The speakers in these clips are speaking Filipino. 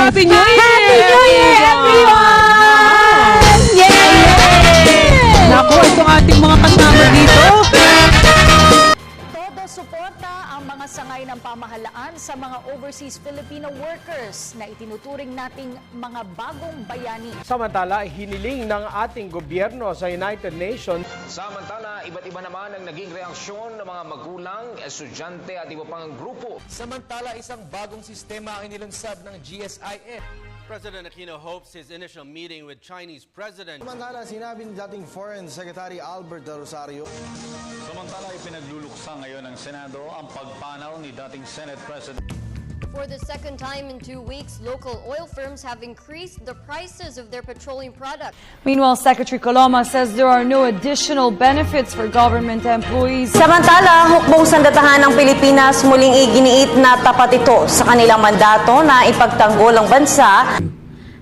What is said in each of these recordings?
Happy New Year! Happy New Year, everyone! Yay! Naku, itong ating mga kasama dito. Todo suporta ang mga sangay ng pamahalaan sa mga overseas Filipino workers na itinuturing nating mga bagong bayani. Samantala, hiniling ng ating gobyerno sa United Nations. Samantala, iba't iba naman ang naging reaksyon ng mga magulang, estudyante at iba pang grupo. Samantala, isang bagong sistema ang inilunsad ng GSIS. President Aquino hopes his initial meeting with Chinese President. Samantala, sinabi ni dating Foreign Secretary Albert De Rosario. Samantala, ipinagluluksa ngayon ng Senado ang pagpanaw ni dating Senate President. For the second time in 2 weeks, local oil firms have increased the prices of their petroleum products. Meanwhile, Secretary Coloma says there are no additional benefits for government employees. Samantala, hukbong sandatahan ng Pilipinas muling iginiit na tapat ito sa kanilang mandato na ipagtanggol ang bansa.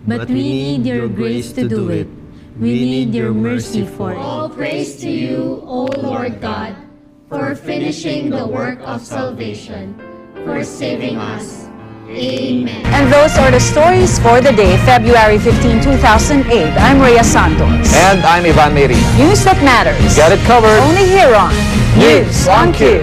But we need your grace to do it. We need your mercy for it. All praise to you, O Lord God, for finishing the work of salvation, for saving us. Amen. And those are the stories for the day, February 15, 2008. I'm Rhea Santos. And I'm Ivan Merina. News that matters. Got it covered. Only here on News on Cue.